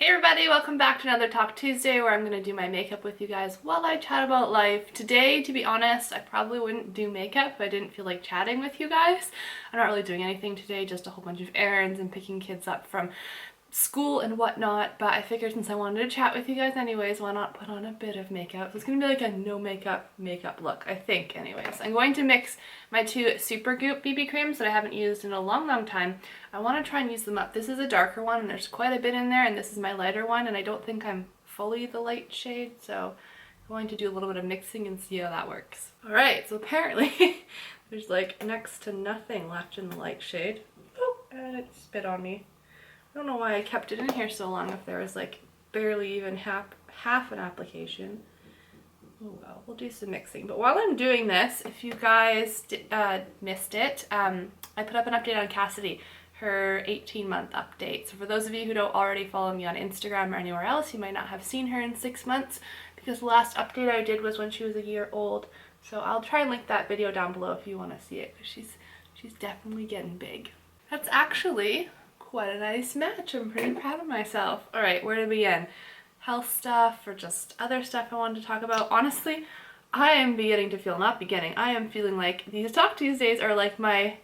Hey everybody, welcome back to another Talk Tuesday where I'm going to do my makeup with you guys while I chat about life. Today, to be honest, I probably wouldn't do makeup if I didn't feel like chatting with you guys. I'm not really doing anything today, just a whole bunch of errands and picking kids up from school and whatnot, but I figured since I wanted to chat with you guys anyways, why not put on a bit of makeup. So it's gonna be like a no makeup look, I think. Anyways, I'm going to mix my two Super Goop BB creams that I haven't used in a long time. I want to try and use them up. This is a darker one and there's quite a bit in there, and this is my lighter one, and I don't think I'm fully the light shade, so I'm going to do a little bit of mixing and see how that works. Alright, so apparently there's like next to nothing left in the light shade. Oh, and it spit on me. I don't know why I kept it in here so long if there was like barely even half an application. Oh well, we'll do some mixing. But while I'm doing this, if you guys missed it, I put up an update on Cassidy, her 18-month update. So for those of you who don't already follow me on Instagram or anywhere else, you might not have seen her in 6 months because the last update I did was when she was a year old. So I'll try and link that video down below if you want to see it, because she's definitely getting big. That's actually quite a nice match. I'm pretty proud of myself. Alright, where to begin? Health stuff or just other stuff I wanted to talk about? Honestly, I am beginning to feel, I am feeling like these Talk Tuesdays are like my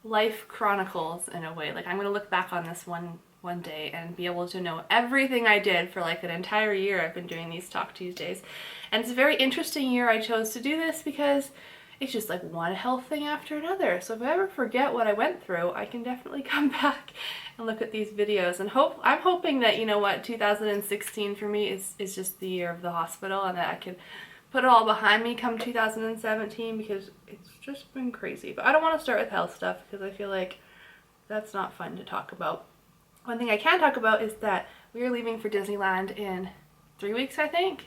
life chronicles in a way. Like I'm going to look back on this one day and be able to know everything I did for like an entire year. I've been doing these Talk Tuesdays. And it's a very interesting year I chose to do this because it's just like one health thing after another. So if I ever forget what I went through, I can definitely come back and look at these videos. And I'm hoping that, you know what, 2016 for me is just the year of the hospital, and that I can put it all behind me come 2017, because it's just been crazy. But I don't want to start with health stuff because I feel like that's not fun to talk about. One thing I can talk about is that we are leaving for Disneyland in 3 weeks, I think.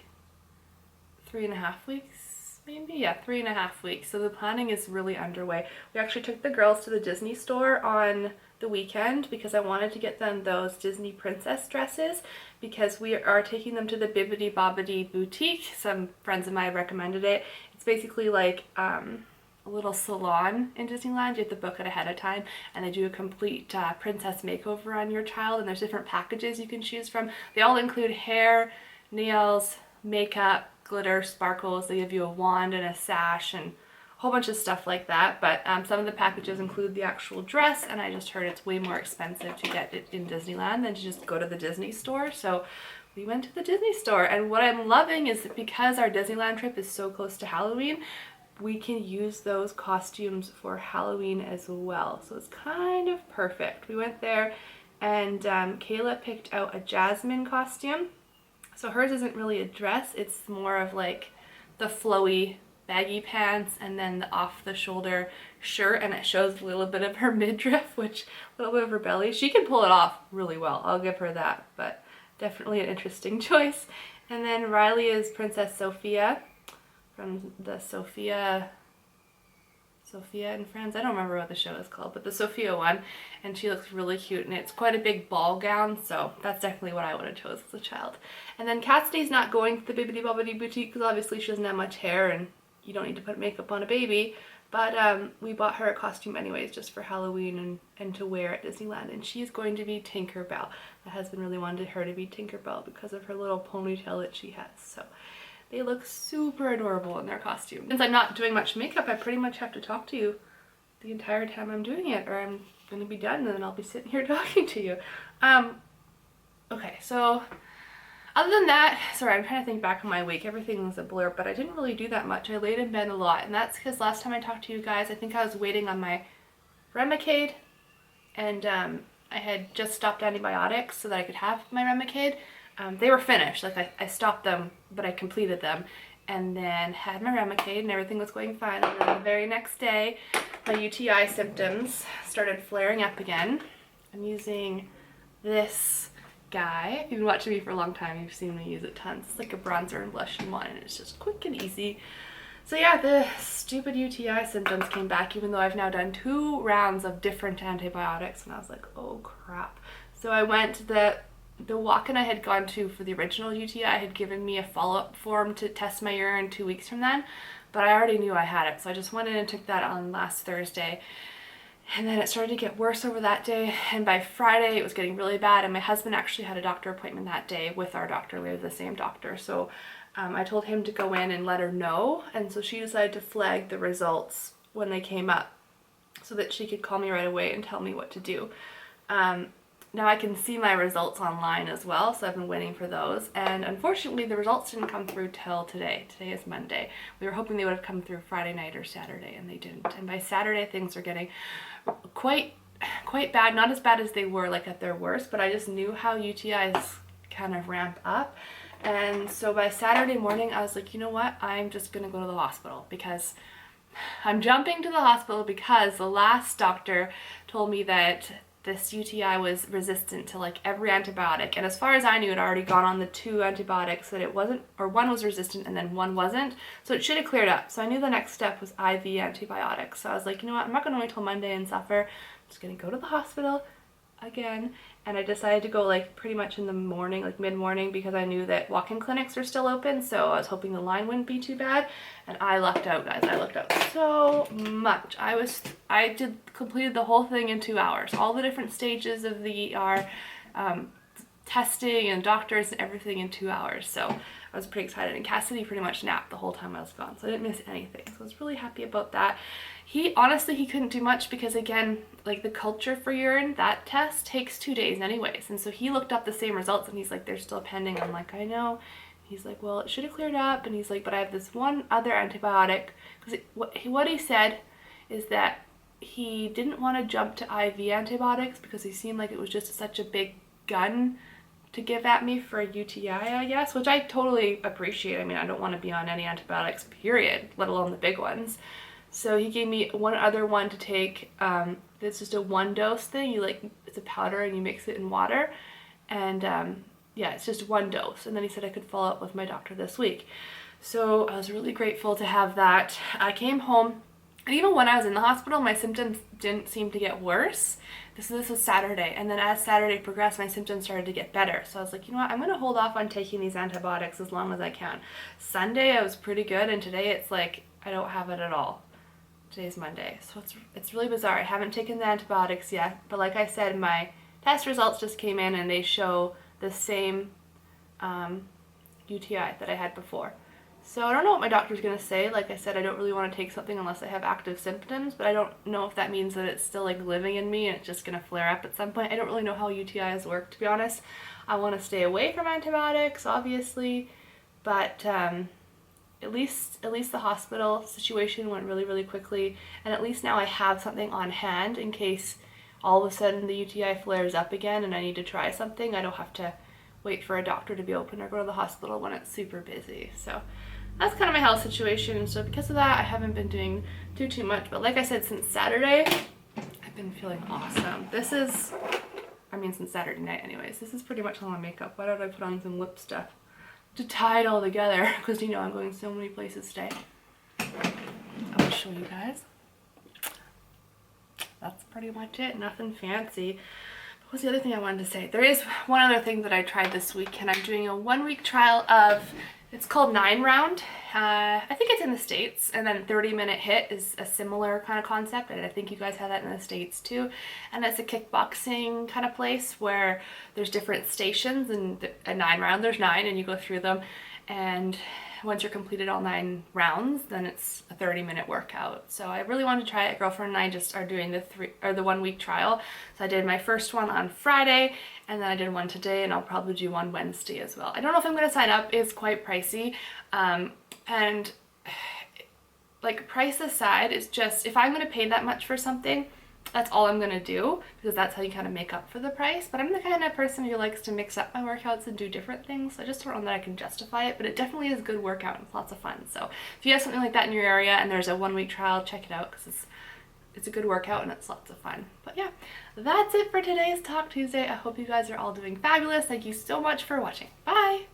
3.5 weeks. Maybe, yeah, 3.5 weeks. So the planning is really underway. We actually took the girls to the Disney store on the weekend because I wanted to get them those Disney princess dresses, because we are taking them to the Bibbidi Bobbidi boutique. Some friends of mine recommended it. It's basically like a little salon in Disneyland. You have to book it ahead of time, and they do a complete princess makeover on your child, and there's different packages you can choose from. They all include hair, nails, makeup, glitter, sparkles. They give you a wand and a sash and a whole bunch of stuff like that. But some of the packages include the actual dress, and I just heard it's way more expensive to get it in Disneyland than to just go to the Disney store. So we went to the Disney store, and what I'm loving is that because our Disneyland trip is so close to Halloween, we can use those costumes for Halloween as well. So it's kind of perfect. We went there, and Kayla picked out a Jasmine costume. So hers isn't really a dress, it's more of like the flowy baggy pants and then the off-the-shoulder shirt, and it shows a little bit of her midriff, which a little bit of her belly. She can pull it off really well, I'll give her that, but definitely an interesting choice. And then Riley is Princess Sophia from the Sophia and Friends. I don't remember what the show is called, but the Sophia one, and she looks really cute, and it's quite a big ball gown, so that's definitely what I would have chose as a child. And then Cassidy's not going to the Bibbidi Bobbidi boutique because obviously she doesn't have much hair and you don't need to put makeup on a baby, but we bought her a costume anyways just for Halloween and to wear at Disneyland, and she's going to be Tinkerbell. My husband really wanted her to be Tinkerbell because of her little ponytail that she has, so they look super adorable in their costume. Since I'm not doing much makeup, I pretty much have to talk to you the entire time I'm doing it, or I'm going to be done and then I'll be sitting here talking to you. Okay, so other than that, sorry, I'm trying to think back on my week. Everything was a blur, but I didn't really do that much. I laid in bed a lot, and that's because last time I talked to you guys, I think I was waiting on my Remicade, and I had just stopped antibiotics so that I could have my Remicade. They were finished, like I stopped them, but I completed them, and then had my Remicade and everything was going fine. And then the very next day, my UTI symptoms started flaring up again. I'm using this guy. If you've been watching me for a long time, you've seen me use it tons. It's like a bronzer and blush in one, and it's just quick and easy. So yeah, the stupid UTI symptoms came back, even though I've now done 2 rounds of different antibiotics, and I was like, oh crap. So I went to the walk-in I had gone to for the original UTI had given me a follow-up form to test my urine 2 weeks from then, but I already knew I had it, so I just went in and took that on last Thursday. And then it started to get worse over that day, and by Friday it was getting really bad, and my husband actually had a doctor appointment that day with our doctor. We have the same doctor, so I told him to go in and let her know, and so she decided to flag the results when they came up so that she could call me right away and tell me what to do. Now I can see my results online as well, so I've been waiting for those, and unfortunately the results didn't come through till today. Today is Monday. We were hoping they would have come through Friday night or Saturday, and they didn't. And by Saturday things are getting quite bad, not as bad as they were like at their worst, but I just knew how UTIs kind of ramp up. And so by Saturday morning I was like, you know what, I'm just gonna go to the hospital, because I'm jumping to the hospital because the last doctor told me that this UTI was resistant to like every antibiotic, and as far as I knew, it had already gone on the 2 antibiotics that it wasn't, or one was resistant and then one wasn't, so it should have cleared up. So I knew the next step was IV antibiotics. So I was like, you know what, I'm not going to wait till Monday and suffer. I'm just going to go to the hospital again. And I decided to go like pretty much in the morning, like mid-morning, because I knew that walk-in clinics are still open, so I was hoping the line wouldn't be too bad. And I lucked out, guys. I lucked out so much. I completed the whole thing in 2 hours. All the different stages of the ER, testing and doctors and everything in 2 hours. So I was pretty excited, and Cassidy pretty much napped the whole time I was gone, so I didn't miss anything. So I was really happy about that. Honestly, he couldn't do much because, again, like the culture for urine, that test takes 2 days anyways. And so he looked up the same results and he's like, they're still pending. I'm like, I know. He's like, well, it should have cleared up. And he's like, but I have this one other antibiotic. Because what he said is that he didn't want to jump to IV antibiotics because he seemed like it was just such a big gun to give at me for a UTI, I guess, which I totally appreciate. I mean, I don't want to be on any antibiotics, period, let alone the big ones. So he gave me one other one to take. It's just a 1-dose thing. It's a powder and you mix it in water, and yeah, it's just 1 dose. And then he said I could follow up with my doctor this week. So I was really grateful to have that. I came home, and even when I was in the hospital, my symptoms didn't seem to get worse. This was Saturday, and then as Saturday progressed, my symptoms started to get better. So I was like, you know what, I'm going to hold off on taking these antibiotics as long as I can. Sunday I was pretty good, and today it's like I don't have it at all. Today's Monday, so it's really bizarre. I haven't taken the antibiotics yet, but like I said, my test results just came in and they show the same UTI that I had before. So I don't know what my doctor's going to say. Like I said, I don't really want to take something unless I have active symptoms, but I don't know if that means that it's still like living in me and it's just going to flare up at some point. I don't really know how UTIs work, to be honest. I want to stay away from antibiotics, obviously, but at least the hospital situation went really, really quickly, and at least now I have something on hand in case all of a sudden the UTI flares up again and I need to try something. I don't have to wait for a doctor to be open or go to the hospital when it's super busy. So that's kind of my health situation. So because of that, I haven't been doing too much, but like I said, since Saturday I've been feeling awesome. Since Saturday night anyways. This is pretty much all my makeup. Why don't I put on some lip stuff to tie it all together, because you know I'm going so many places today. I'll show you guys. That's pretty much it. Nothing fancy. What was the other thing I wanted to say? There is one other thing that I tried this week, and I'm doing a 1-week trial of, it's called 9 Round. I think it's in the States, and then 30-minute hit is a similar kind of concept, and I think you guys have that in the States too. And it's a kickboxing kind of place where there's different stations, and a 9 round, there's 9, and you go through them, and once you're completed all 9 rounds, then it's a 30-minute workout. So I really wanted to try it. Girlfriend and I just are doing the 1-week trial. So I did my first one on Friday, and then I did one today, and I'll probably do one Wednesday as well. I don't know if I'm going to sign up. It's quite pricey. And like, price aside, it's just, if I'm going to pay that much for something, that's all I'm going to do, because that's how you kind of make up for the price. But I'm the kind of person who likes to mix up my workouts and do different things. I just don't know that I can justify it, but it definitely is a good workout and it's lots of fun. So if you have something like that in your area and there's a 1-week trial, check it out, because it's a good workout and it's lots of fun. But yeah, that's it for today's Talk Tuesday. I hope you guys are all doing fabulous. Thank you so much for watching. Bye!